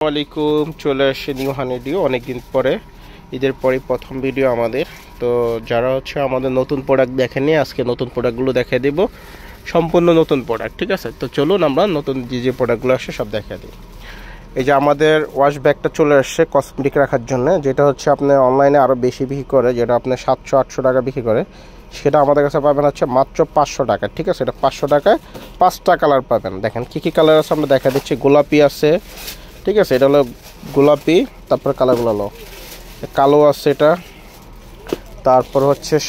আসসালামাইকুম, চলে আসছে নিউ হানিডিও অনেকদিন পরে, ঈদের পরে প্রথম ভিডিও আমাদের। তো যারা আমাদের নতুন প্রোডাক্ট দেখেননি, আজকে নতুন প্রোডাক্টগুলো দেখিয়ে দেব, সম্পূর্ণ নতুন প্রোডাক্ট। ঠিক আছে, তো চলুন আমরা নতুন যে প্রোডাক্টগুলো আসে সব দেখিয়ে দিই। এই যে আমাদের ওয়াশ ব্যাগটা চলে আসছে কসমেটিক রাখার জন্য, যেটা আপনার অনলাইনে আরও বেশি বিক্রি করে, যেটা আপনার 700-800 টাকা বিক্রি করে, সেটা আমাদের কাছে পাবেন মাত্র 500 টাকা। ঠিক আছে, এটা 500 টাকায় 5টা কালার পাবেন। দেখেন কী কী কালার আছে আমরা দেখা দিচ্ছি। গোলাপি আছে, ঠিক আছে, এটা হলো গোলাপি। তারপর কালারগুলো হলো কালো আছে, এটা তারপর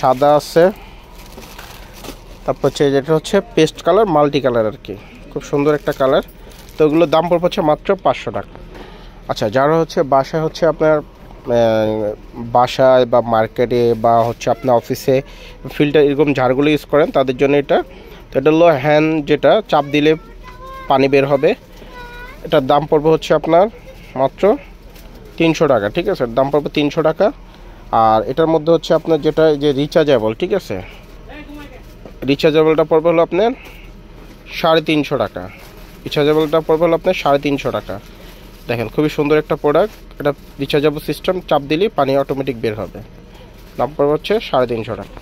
সাদা আছে, তারপর যেটা পেস্ট কালার, মাল্টি কালার আর কি, খুব সুন্দর একটা কালার। তো ওগুলোর দাম পড়বে মাত্র 500 টাকা। আচ্ছা, যারা বাসায় আপনার বাসায় বা মার্কেটে বা আপনার অফিসে ফিল্টার এরকম ঝাড়গুলো ইউজ করেন, তাদের জন্য এটা। তো এটা হলো হ্যান্ড, যেটা চাপ দিলে পানি বের হবে। এটার দাম পড়বে আপনার মাত্র 300 টাকা। ঠিক আছে, দাম পড়বে 300 টাকা। আর এটার মধ্যে আপনার যেটা যে রিচার্জেবল, ঠিক আছে, রিচার্জেবলটা পড়বে হলো আপনার 350 টাকা। রিচার্জেবলটা পড়বে হলো আপনার 350 টাকা। দেখেন খুবই সুন্দর একটা প্রোডাক্ট। এটা রিচার্জেবল সিস্টেম, চাপ দিলেই পানি অটোমেটিক বের হবে। দাম পড়বে 350 টাকা।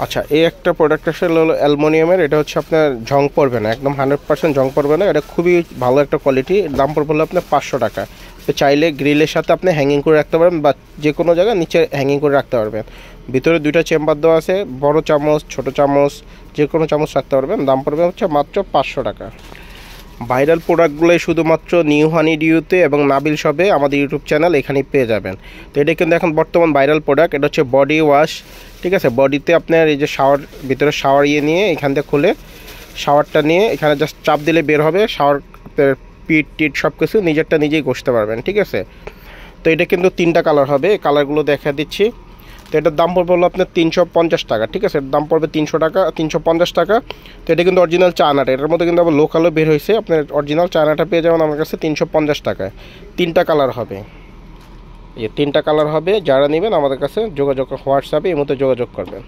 আচ্ছা, এই একটা প্রোডাক্ট আসলে হলো অ্যালুমিনিয়ামের। এটা আপনার ঝং পড়বে না, একদম 100% ঝং পড়বে না। এটা খুবই ভালো একটা কোয়ালিটি। দাম পড়বে হলো আপনার 500 টাকা। তো চাইলে গ্রিলের সাথে আপনি হ্যাঙ্গিং করে রাখতে পারবেন, বা যে কোনো জায়গায় নিচে হ্যাঙ্গিং করে রাখতে পারবেন। ভিতরে 2টা চেম্বার দেওয়া আছে, বড় চামচ ছোট চামচ যে কোনো চামচ রাখতে পারবেন। দাম পড়বে মাত্র 500 টাকা। ভাইরাল প্রোডাক্টগুলোই শুধুমাত্র নিউ হানিডিওতে এবং নাবিল শপে, আমাদের ইউটিউব চ্যানেল, এখানেই পেয়ে যাবেন। তো এটা কিন্তু এখন বর্তমান ভাইরাল প্রোডাক্ট। এটা বডি ওয়াশ। ঠিক আছে, বডিতে আপনার এই যে শাওয়ার, ভিতরে শাওয়ার নিয়ে এখান থেকে খুলে শাওয়ারটা নিয়ে এখানে জাস্ট চাপ দিলে বের হবে। শাওয়ার পিট টিট সব কিছু নিজেরটা নিজেই ঘষতে পারবেন। ঠিক আছে, তো এটা কিন্তু 3টা কালার হবে, কালারগুলো দেখা দিচ্ছি। তো এটার দাম পড়বে হলো আপনার 350 টাকা। ঠিক আছে, এর দাম পড়বে 300 টাকা, 350 টাকা। তো এটা কিন্তু অরিজিনাল চায়নাটা, এটার মধ্যে কিন্তু আবার লোকালও বের হয়েছে। আপনার অরিজিনাল চায়নাটা পেয়ে যাবেন আমার কাছে 350 টাকায়। 3টা কালার হবে, এই 3টা কালার হবে। যারা নেবেন আমাদের কাছে যোগাযোগ, হোয়াটসঅ্যাপে এই মধ্যে যোগাযোগ করবেন।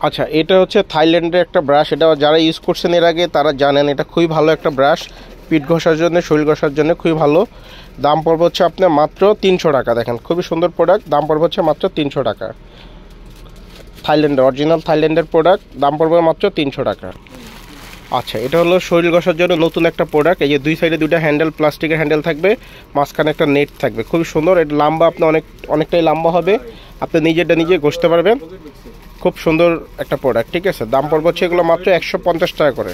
আচ্ছা, এটা থাইল্যান্ডের একটা ব্রাশ। এটা যারা ইউজ করছেন এর আগে তারা জানেন, এটা খুবই ভালো একটা ব্রাশ। পিঠ ঘষার জন্য, শরীর ঘষার জন্য খুবই ভালো। দাম পড়বে আপনার মাত্র 300 টাকা। দেখেন খুবই সুন্দর প্রোডাক্ট, দাম পড়বে মাত্র 300 টাকা। থাইল্যান্ডের অরিজিনাল থাইল্যান্ডের প্রোডাক্ট, দাম পড়বে মাত্র 300 টাকা। আচ্ছা, এটা হলো শরীর ঘষার জন্য নতুন একটা প্রোডাক্ট। এই যে 2 সাইডে 2টা হ্যান্ডেল, প্লাস্টিকের হ্যান্ডেল থাকবে, মাঝখানে একটা নেট থাকবে, খুবই সুন্দর। এটা লম্বা, আপনার অনেকটাই লম্বা হবে, আপনি নিজেরটা নিজে ঘষতে পারবেন। খুব সুন্দর একটা প্রোডাক্ট। ঠিক আছে, দাম পড়বে এগুলো মাত্র 150 টাকা করে।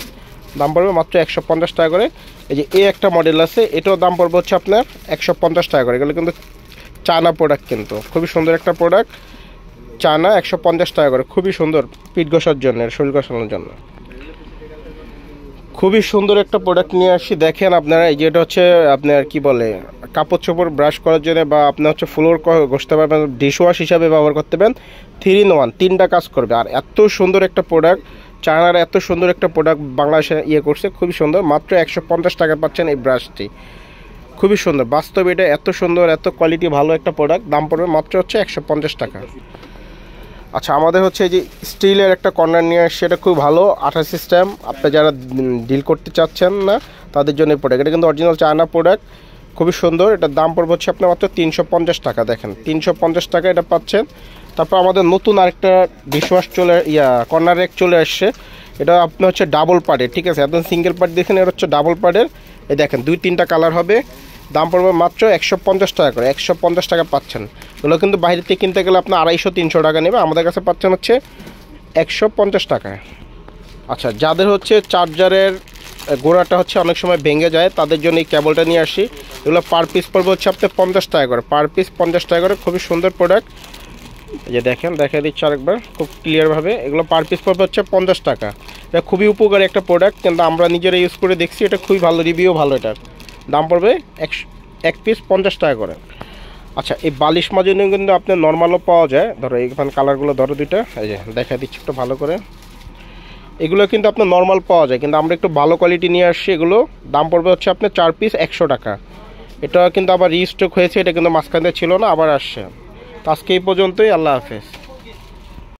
দাম পড়বে মাত্র 150 টাকা করে। এই যে একটা মডেল আছে, এটাও দাম পড়বে আপনার 150 টাকা করে। এগুলো কিন্তু চায়না প্রোডাক্ট, কিন্তু খুবই সুন্দর একটা প্রোডাক্ট। চায়না, 150 টাকা করে, খুবই সুন্দর। পিঠ ঘষার জন্য, শরীর ঘষানোর জন্য খুবই সুন্দর একটা প্রোডাক্ট নিয়ে আসি। দেখেন আপনারা, এই যে এটা আপনার কি বলে, কাপড় চোপড় ব্রাশ করার জন্য, বা আপনার ফ্লোর ঘষতে পারবেন, ডিশ ওয়াশ হিসাবে ব্যবহার করতে পারেন। 3 in 1, 3টা কাজ করবে। আর এত সুন্দর একটা প্রোডাক্ট, চায়নার এত সুন্দর একটা প্রোডাক্ট বাংলাদেশে করছে, খুবই সুন্দর। মাত্র 150 টাকা পাচ্ছেন এই ব্রাশটি, খুবই সুন্দর। বাস্তবে এটা এত সুন্দর, এত কোয়ালিটি ভালো একটা প্রোডাক্ট, দাম পড়বে মাত্র 150 টাকা। আচ্ছা, আমাদের এই যে স্টিলের একটা কর্নার নিয়ে আসছে, এটা খুব ভালো, আঠা সিস্টেম। আপনি যারা ডিল করতে চাচ্ছেন না তাদের জন্য এই প্রোডাক্ট। এটা কিন্তু অরিজিনাল চায়না প্রোডাক্ট, খুবই সুন্দর। এটার দাম পড়বে আপনার মাত্র 350 টাকা। দেখেন 350 টাকা এটা পাচ্ছেন। তারপর আমাদের নতুন আরেকটা ডিশওয়াশ কর্নার রেক চলে আসছে। এটা আপনার ডাবল পার্টের। ঠিক আছে, একদম সিঙ্গেল পার্ট দেখেন, এটা ডাবল পার্টের। এই দেখেন 2-3টা কালার হবে। দাম পড়বে মাত্র 150 টাকা করে। 150 টাকা পাচ্ছেন। এগুলো কিন্তু বাইরে থেকে কিনতে গেলে আপনার 250-300 টাকা নেবে, আমাদের কাছে পাচ্ছেন 150 টাকায়। আচ্ছা, যাদের চার্জারের গোড়াটা অনেক সময় ভেঙে যায়, তাদের জন্য এই কেবলটা নিয়ে আসি। এগুলো পার পিস পড়বে আপনার 50 টাকা করে, পার পিস 50 টাকা করে। খুবই সুন্দর প্রোডাক্ট। এই যে দেখেন, দেখা দিচ্ছি আরেকবার খুব ক্লিয়ারভাবে। এগুলো পার পিস পড়বে 50 টাকা। এটা খুবই উপকারী একটা প্রোডাক্ট, কিন্তু আমরা নিজেরা ইউজ করে দেখছি, এটা খুবই ভালো, রিভিউ ভালো। এটার দাম পড়বে 1 পিস 50 টাকা করে। আচ্ছা, এই বালিশ মাজনি কিন্তু আপনার নর্মালও পাওয়া যায়। ধরো এখানে কালারগুলো ধরো 2টা, এই যে দেখা দিচ্ছি একটু ভালো করে। এগুলো কিন্তু আপনার নর্মাল পাওয়া যায়, কিন্তু আমরা একটু ভালো কোয়ালিটি নিয়ে আসছি। এগুলো দাম পড়বে আপনার 4 পিস 100 টাকা। এটা কিন্তু আবার রিস্টক হয়েছে, এটা কিন্তু মাঝখানে ছিল না, আবার আসছে। তো আজকে এই পর্যন্তই, আল্লাহ হাফেজ।